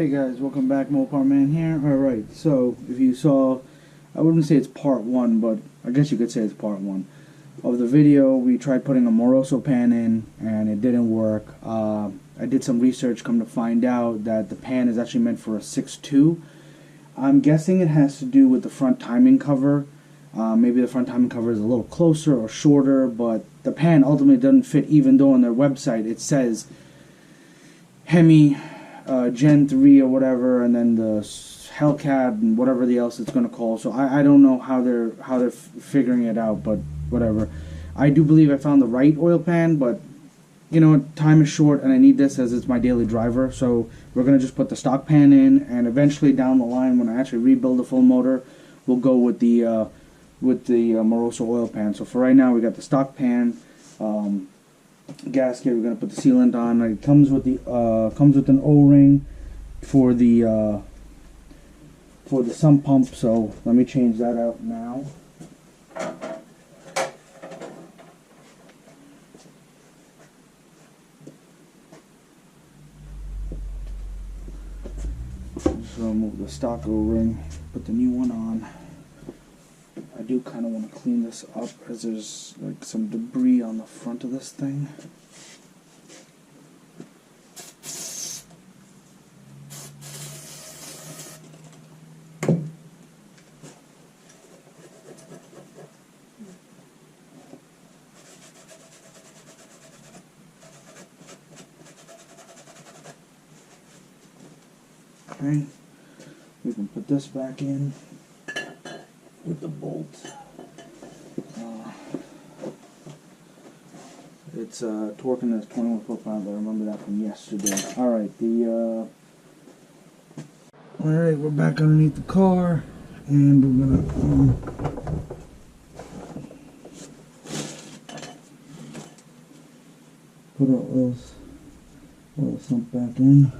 Hey guys, welcome back. Mopar Man here. Alright, so if you saw, I wouldn't say it's part one, but I guess you could say it's part one of the video. We tried putting a moroso pan in and it didn't work. I did some research, come to find out that the pan is actually meant for a 6.2. I'm guessing it has to do with the front timing cover. Maybe the front timing cover is a little closer or shorter, but the pan ultimately doesn't fit, even though on their website it says Hemi Gen 3 or whatever, and then the Hellcat and whatever else it's going to call. So I don't know how they're figuring it out, but whatever. I do believe I found the right oil pan, but you know, time is short and I need this as it's my daily driver. So we're going to just put the stock pan in, and eventually down the line when I actually rebuild the full motor, we'll go with the Moroso oil pan. So for right now we got the stock pan, gasket. We're gonna put the sealant on. It comes with the an O-ring for the sump pump. So let me change that out now. Just remove the stock O-ring, put the new one on. I do kind of want to clean this up as there's like some debris on the front of this thing. Okay, we can put this back in with the bolt. It's torquing as 21 foot-pounds. I remember that from yesterday. Alright, alright, we're back underneath the car, and we're gonna put our oil sump back in.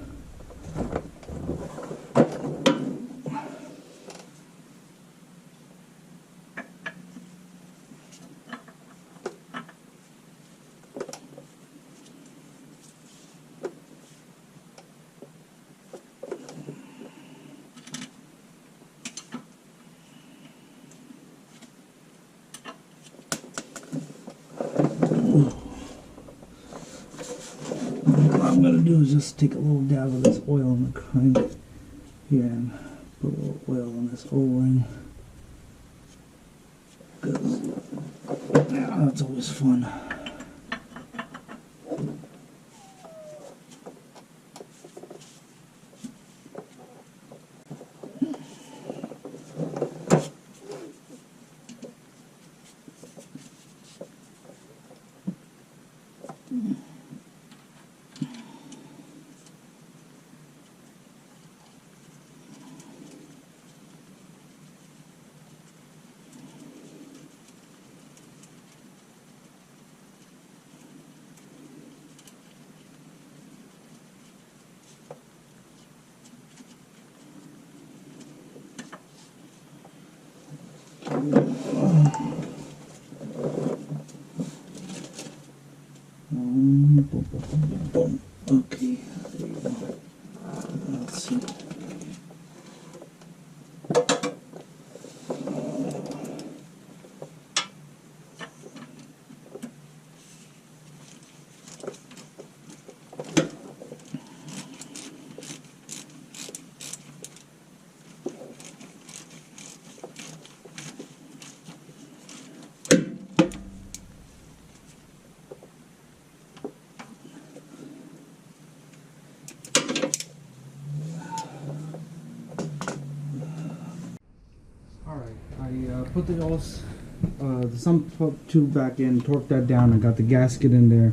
What I'm going to do is just take a little dab of this oil in the crank here and put a little oil on this O-ring. Yeah, that's always fun. Okay, there you go. Let's see. I put the sump tube back in, torqued that down. I got the gasket in there,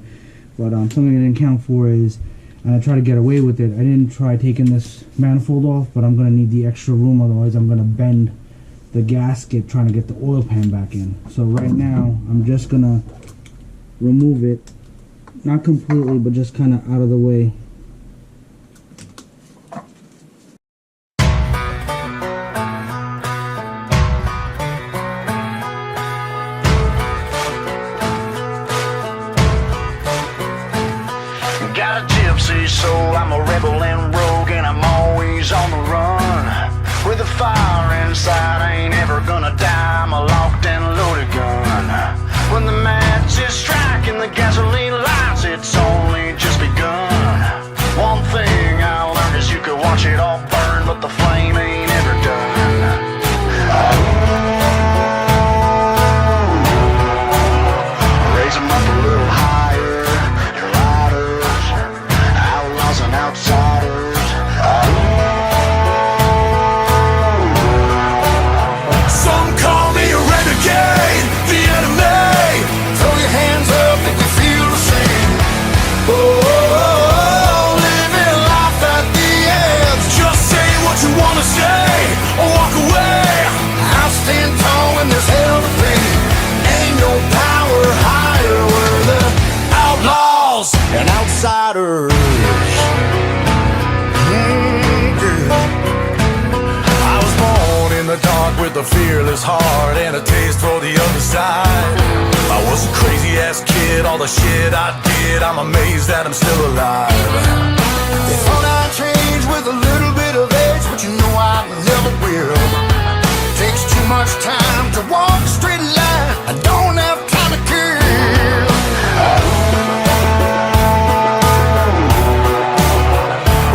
but something I didn't count for is, and I try to get away with it, I didn't try taking this manifold off, but I'm going to need the extra room, otherwise I'm going to bend the gasket trying to get the oil pan back in. So right now I'm just going to remove it, not completely, but just kind of out of the way. Got a gypsy soul, I'm a rebel and rogue, and I'm I'm always on the run. With a fire inside, I ain't ever gonna die. I'm a locked and loaded gun. When the match is striking the gasoline lights, it's only just begun. One thing I learned is you could watch it all burn, but the flame ain't ever done. Raise 'em up a little higher. Your riders, outlaws and outsiders. Some call me a renegade, the enemy. Throw your hands up if you feel the same. Oh, living life at the edge. Just say what you wanna say, or walk away. I'll stand tall when there's hell to pay. Ain't no power higher. We're the outlaws and outsiders. I was born in the dark with a fearless heart and a taste for the other side. I was a crazy ass kid, all the shit I did, I'm amazed that I'm still alive. They thought I'd change with a little bit of age, but you know I never will. Takes too much time to walk a straight line. I don't have time to kill.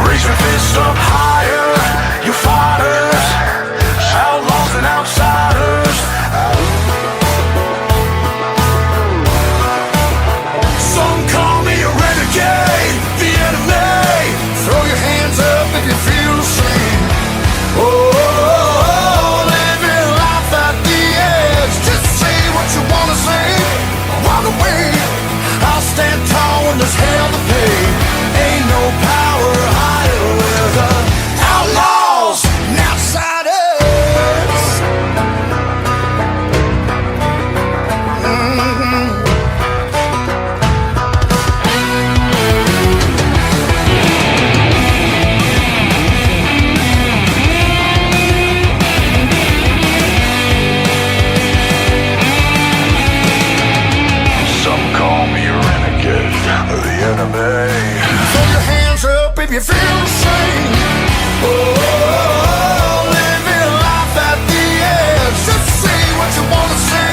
Raise your fist up higher, you fighters, outlaws and outsiders. Some call me a renegade, the enemy. Throw your hands up if you feel the same. Oh, living life at the edge. Just say what you wanna say, walk away. I'll stand tall when there's hell to pay. Ain't no power higher. We're the outlaws and outsiders. Some call me a renegade, the enemy. Throw your hands up if you feel the same. Oh, living life at the edge. Just say what you wanna say,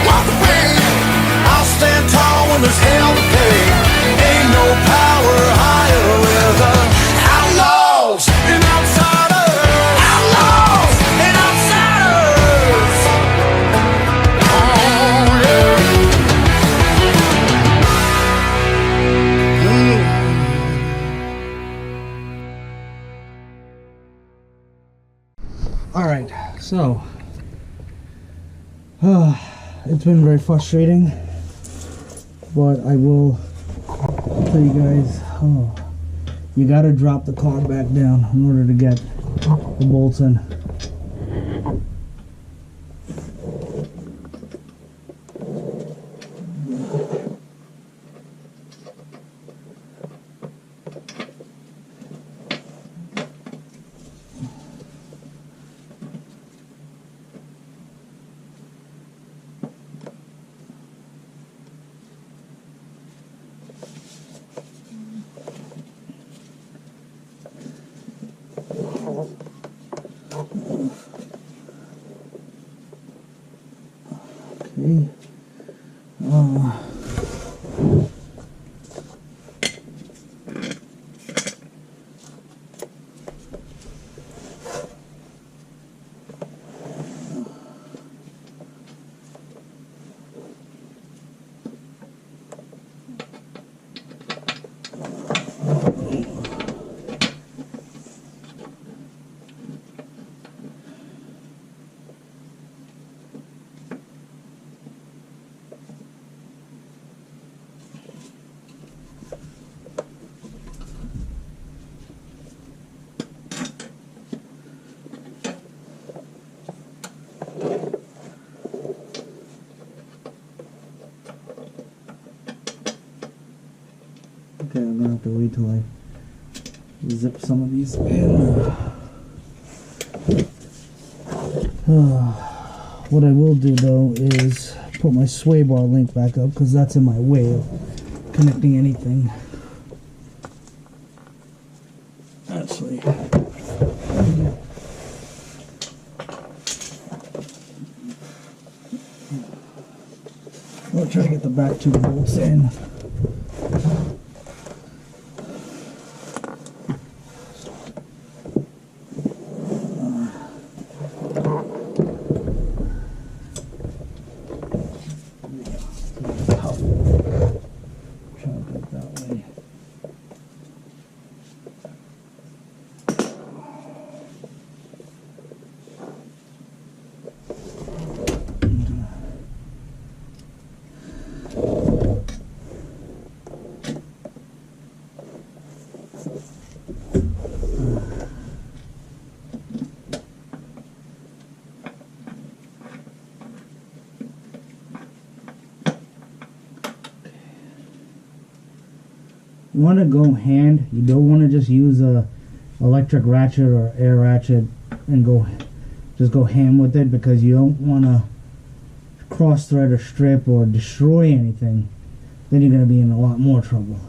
walk away. I'll stand tall when there's hell to pay. Ain't no power higher. We're the outlaws and outsiders. Outlaws and outsiders. Oh, yeah. Alright, so it's been very frustrating, but I will tell you guys, you gotta drop the car back down in order to get the bolts in. Okay. Okay, I'm gonna have to wait till I zip some of these in. What I will do though is put my sway bar link back up because that's in my way of connecting anything. Actually, We'll try to get the back two bolts in. You want to go hand. You don't want to just use a electric ratchet or air ratchet and just go ham with it, because you don't want to cross thread or strip or destroy anything. Then you're going to be in a lot more trouble.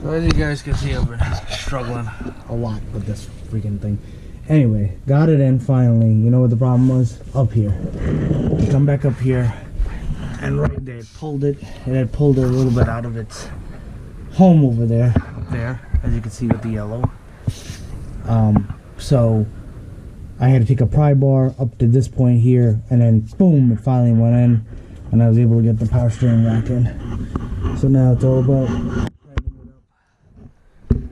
As you guys can see, I've been struggling a lot with this freaking thing. Anyway, got it in finally. You know what the problem was? Up here. You come back up here, and right there, it had pulled it a little bit out of its home over there, up there, as you can see with the yellow. So I had to take a pry bar up to this point here, and then boom, it finally went in, and I was able to get the power steering rack in. So now it's all about.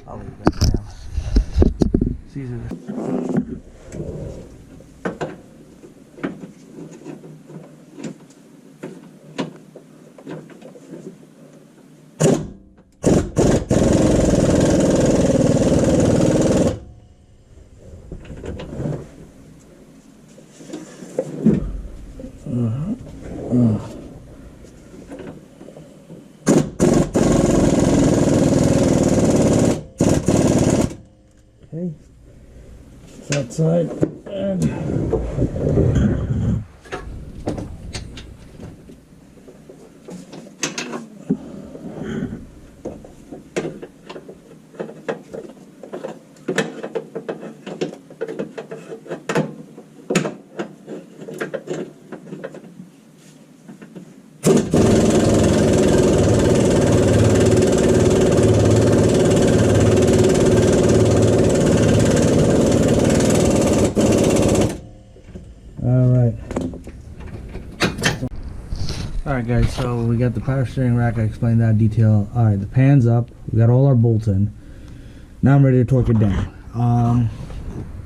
I'll leave that down. It's easy to... Okay, that side, and alright guys, so we got the power steering rack. I explained that in detail. Alright, the pan's up. We got all our bolts in. Now I'm ready to torque it down.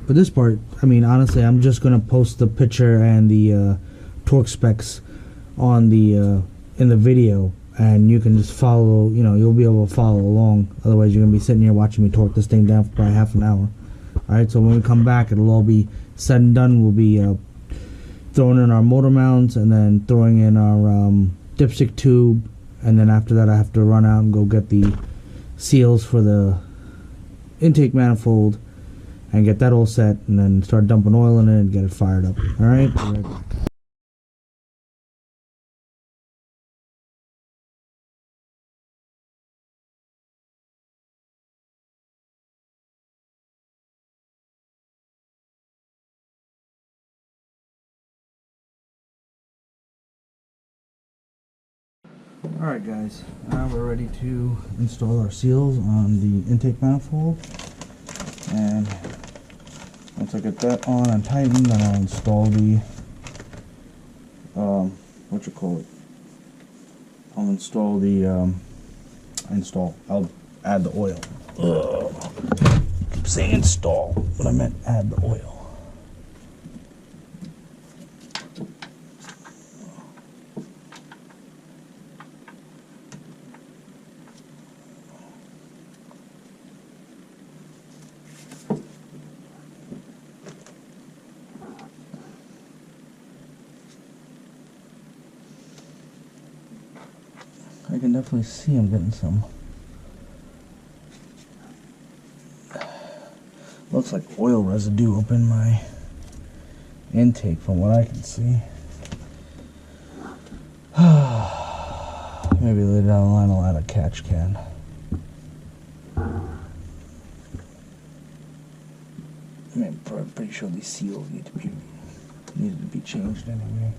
For this part, I mean, honestly, I'm just going to post the picture and the torque specs on the in the video, and you can just follow, you know, you'll be able to follow along. Otherwise, you're going to be sitting here watching me torque this thing down for probably half an hour. Alright, so when we come back, it'll all be said and done. We'll be throwing in our motor mounts, and then throwing in our dipstick tube, and then after that I have to run out and go get the seals for the intake manifold and get that all set, and then start dumping oil in it and get it fired up. Alright, be right back. Alright guys, now we're ready to install our seals on the intake manifold, and once I get that on and tightened, then I'll install the I'll add the oil. Keep saying install, but I meant add the oil. I can definitely see I'm getting some. Looks like oil residue up in my intake from what I can see. Maybe later down the line I'll add a catch can. I'm pretty sure these seals needed to be changed anyway.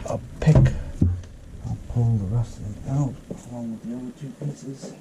A pick. I'll pull the rest of them out along with the other two pieces.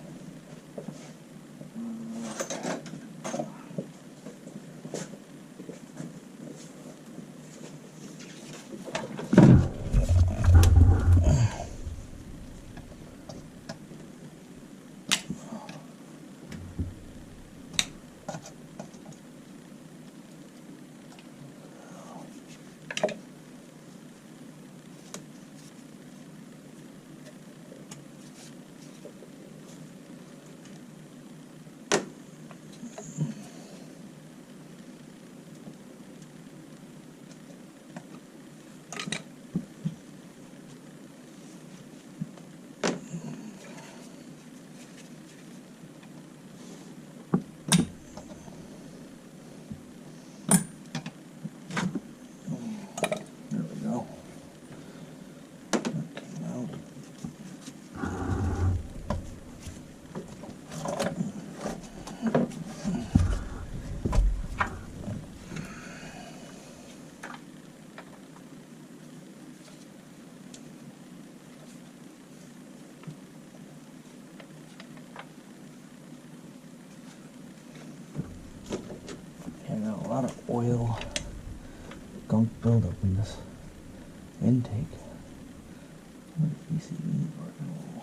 A lot of oil gunk buildup in this intake. What is PCB working on?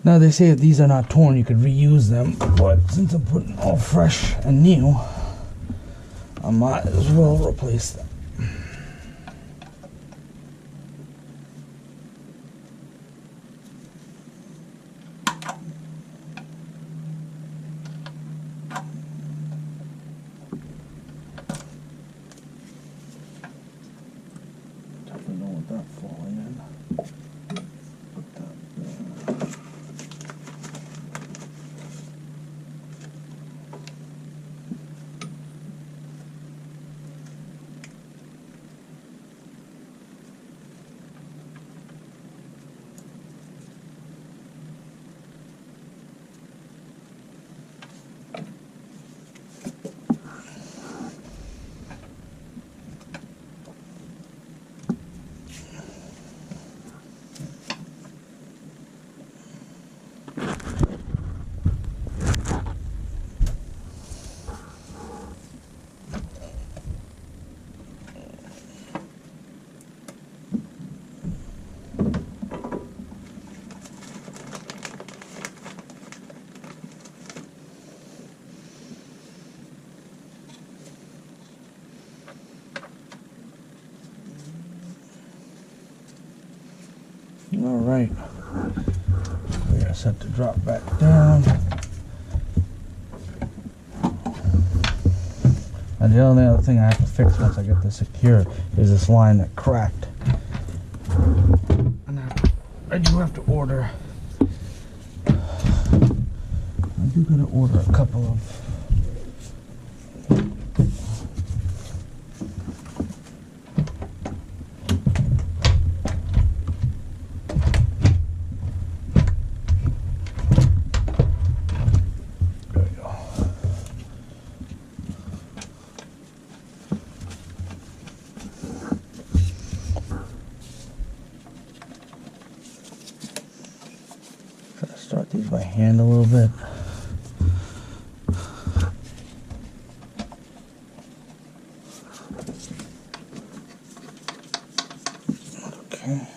Now they say if these are not torn you could reuse them, but since I'm putting all fresh and new, I might as well replace them. Definitely don't want that falling in. Put that there. Alright, we are set to drop back down. And the only other thing I have to fix once I get this secure is this line that cracked. And I do have to order do gotta order a couple of. There we go. Try to start these by hand a little bit. Okay.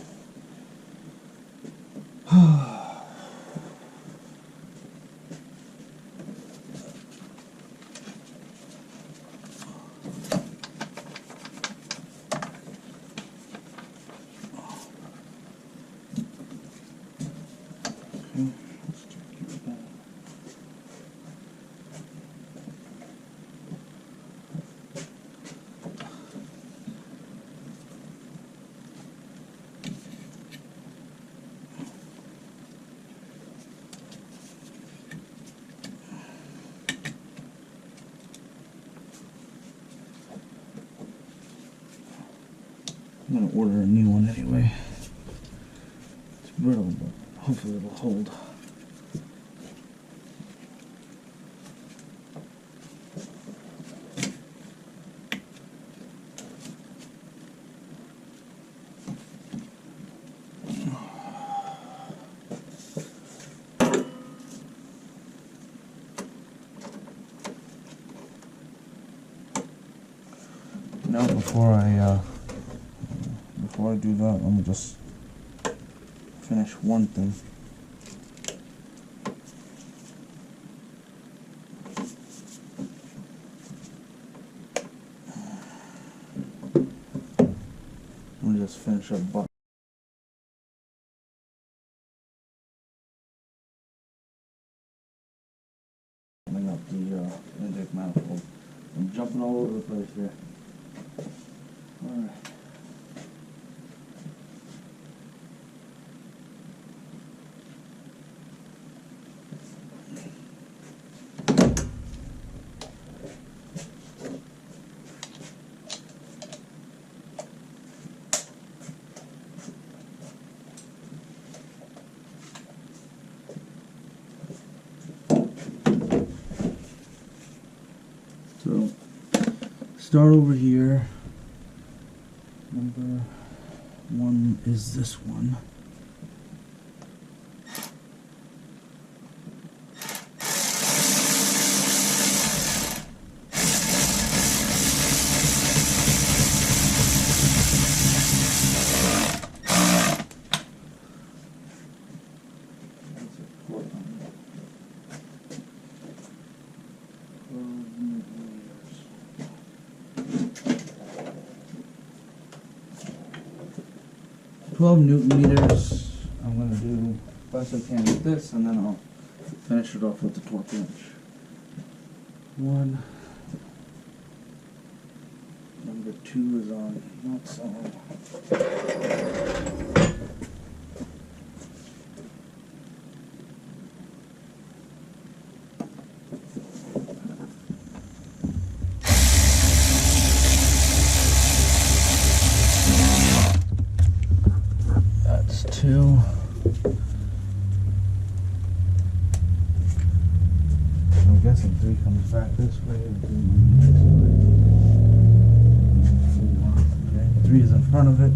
I'm gonna order a new one anyway. It's brittle, but hopefully it'll hold. Now before I do that, let me just finish one thing. Let me just finish up buttoning up the intake manifold. I'm jumping all over the place here. Alright. So, start over here. Number one is this one. Newton meters. I'm going to do best I can with this, and then I'll finish it off with the torque wrench. One. Number two is on, not so. Two. I'm guessing three comes back this way and three comes next way. Okay. Three is in front of it.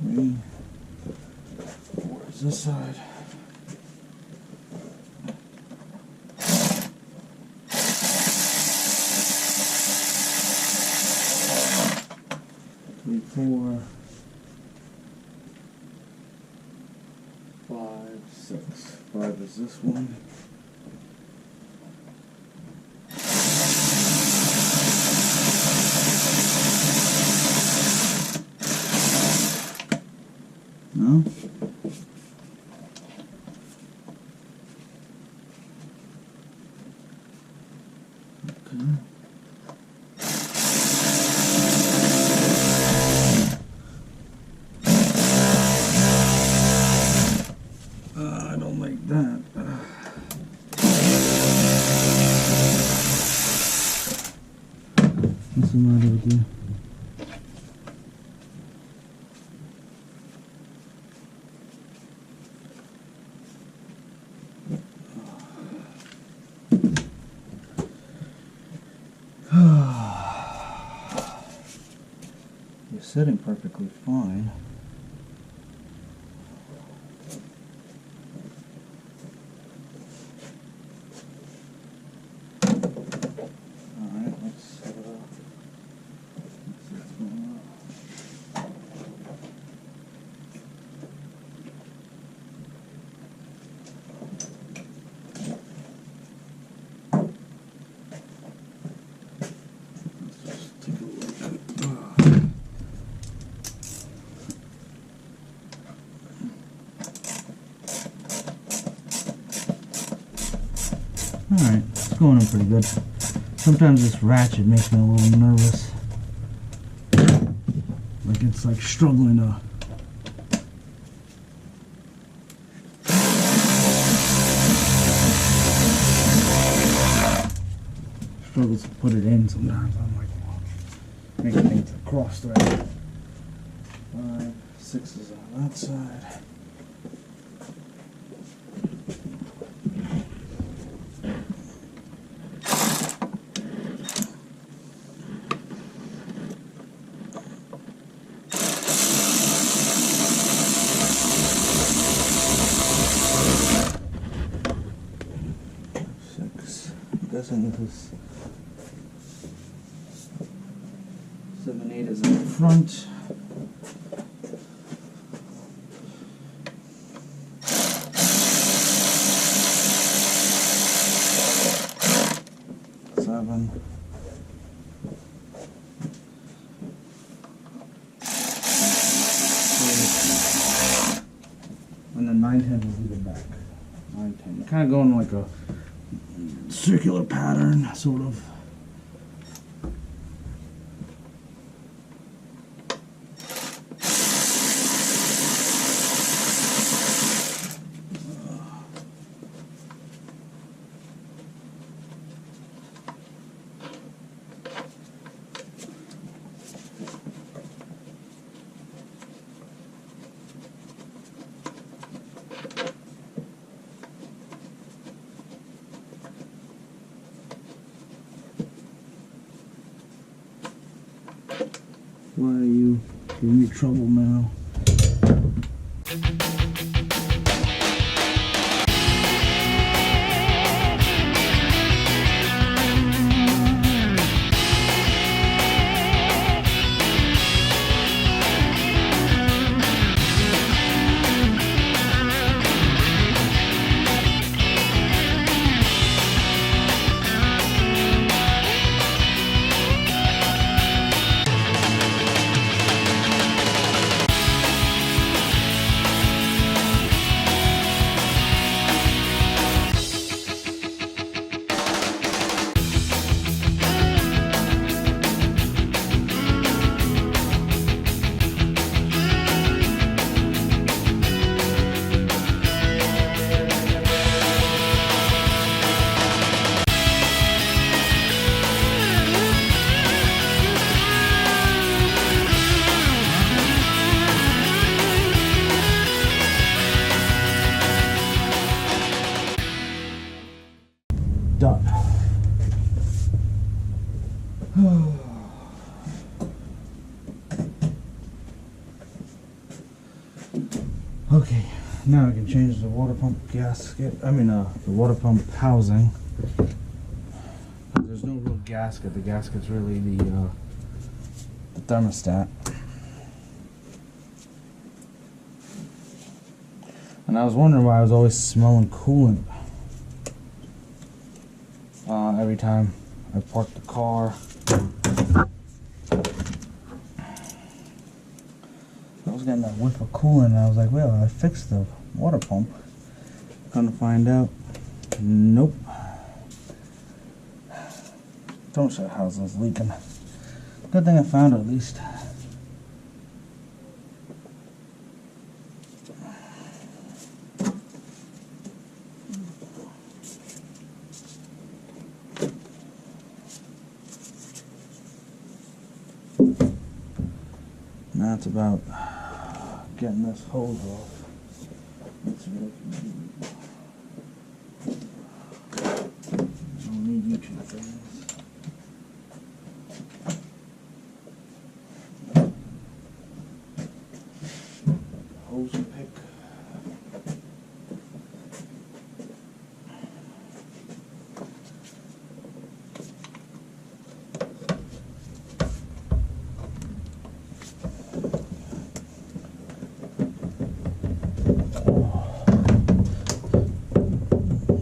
Three. Four is this side. 4, 5, 6. 5 is this one. No? Okay. What's the matter with you? You're sitting perfectly fine. Alright, let's see what's going on. Let's just take a look. Alright, it's going on pretty good. Sometimes this ratchet makes me a little nervous. Like it's like struggling to... struggles to put it in sometimes. I'm like, making things a cross thread. 5, 6 is on that side. I'm guessing this is 7, 8 is in the front. Seven. And then 9, 10 will be the back. 9, 10. Kind of going like a circular pattern, sort of. Why are you giving me trouble now? Done. Okay, now I can change the water pump gasket. The water pump housing. There's no real gasket. The gasket's really the thermostat. And I was wondering why I was always smelling coolant. Every time I parked the car. I was getting that whiff of coolant and I was like, well, I fixed the water pump. Come to find out, nope. Thermostat housing is leaking. Good thing I found it at least. Now it's about getting this hose off. Let's see what I can do. Don't need you two things. Hose and pick.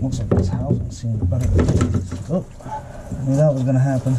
Looks like this housing seemed better than this. Oh, I knew that was going to happen.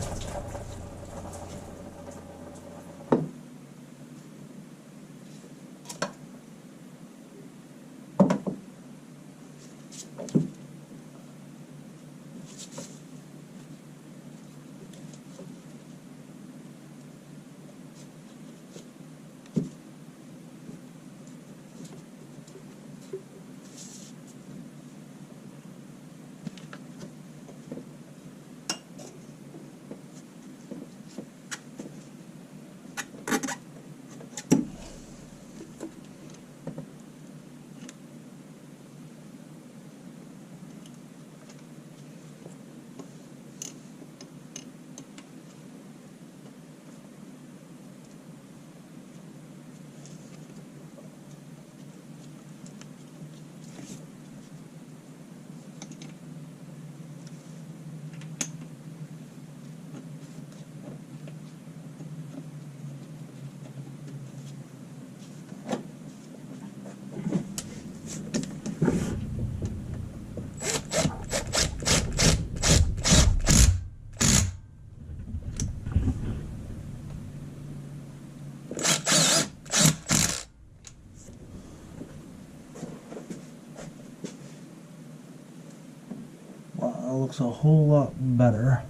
Looks a whole lot better.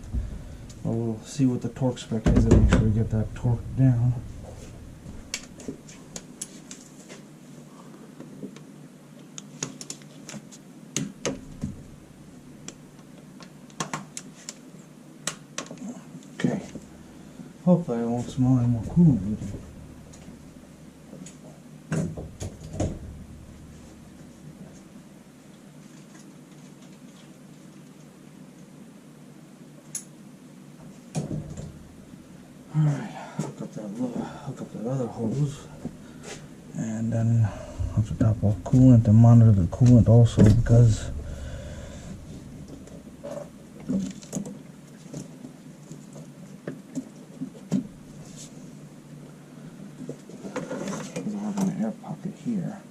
But we'll see what the torque spec is and make sure we get that torque down. Okay. Hopefully I won't smell any more coolant. Alright, hook up that other hose, and then hook the top off coolant and monitor the coolant also, because I have an air pocket here.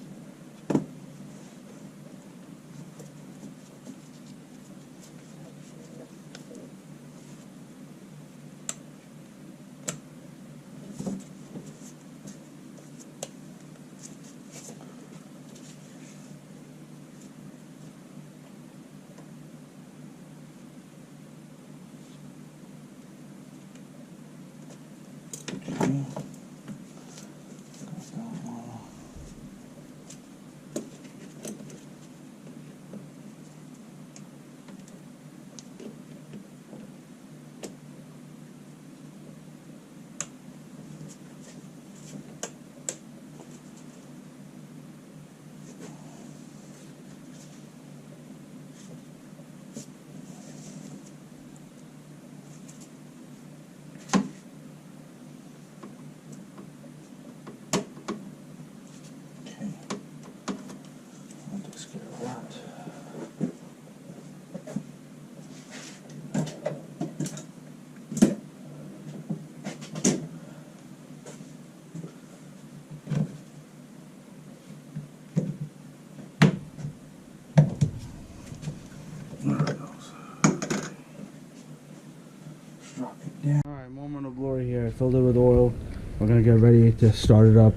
Alright, moment of glory here. I filled it with oil. We're gonna get ready to start it up.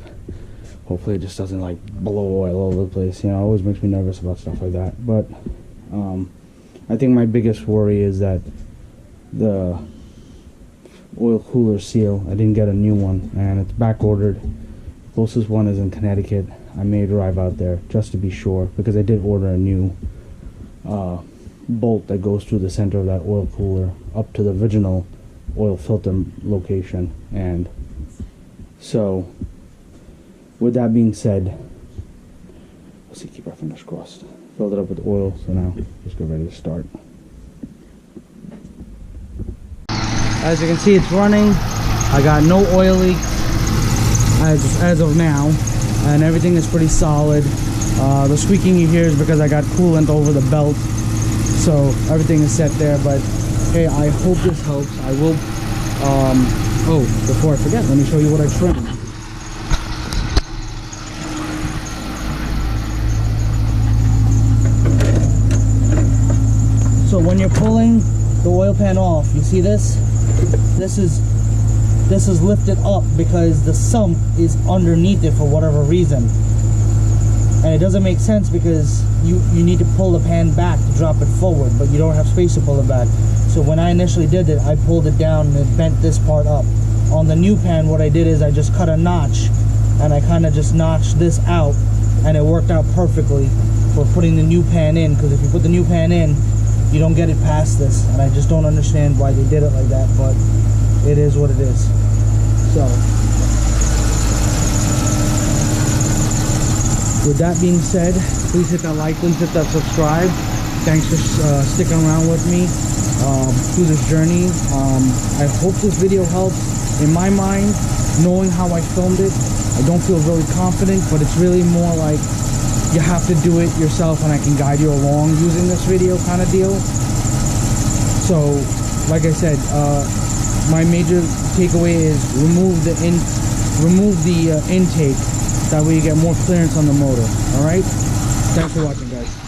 Hopefully it just doesn't like blow oil all over the place. You know, it always makes me nervous about stuff like that. But I think my biggest worry is that the oil cooler seal, I didn't get a new one, and it's back ordered. Closest one is in Connecticut. I may drive out there just to be sure, because I did order a new bolt that goes through the center of that oil cooler up to the original oil filter location. And so with that being said, we'll see, keep our fingers crossed. Filled it up with oil, so now just get ready to start. As you can see, it's running. I got no oil leaks as of now, and everything is pretty solid. The squeaking you hear is because I got coolant over the belt, so everything is set there. But hey, I hope this helps. I will oh, before I forget, let me show you what I trimmed. So when you're pulling the oil pan off, you see this? This is lifted up because the sump is underneath it for whatever reason. And it doesn't make sense because you need to pull the pan back to drop it forward, but you don't have space to pull it back. So when I initially did it, I pulled it down and it bent this part up. On the new pan, what I did is I just cut a notch and I kind of just notched this out, and it worked out perfectly for putting the new pan in, because if you put the new pan in, you don't get it past this, and I just don't understand why they did it like that, but it is what it is. So with that being said, please hit that like, please hit that subscribe. Thanks for sticking around with me through this journey. I hope this video helps. In my mind, knowing how I filmed it, I don't feel really confident, but it's really more like you have to do it yourself and I can guide you along using this video kind of deal. So like I said, my major takeaway is remove the intake, that way you get more clearance on the motor. All right, thanks for watching, guys.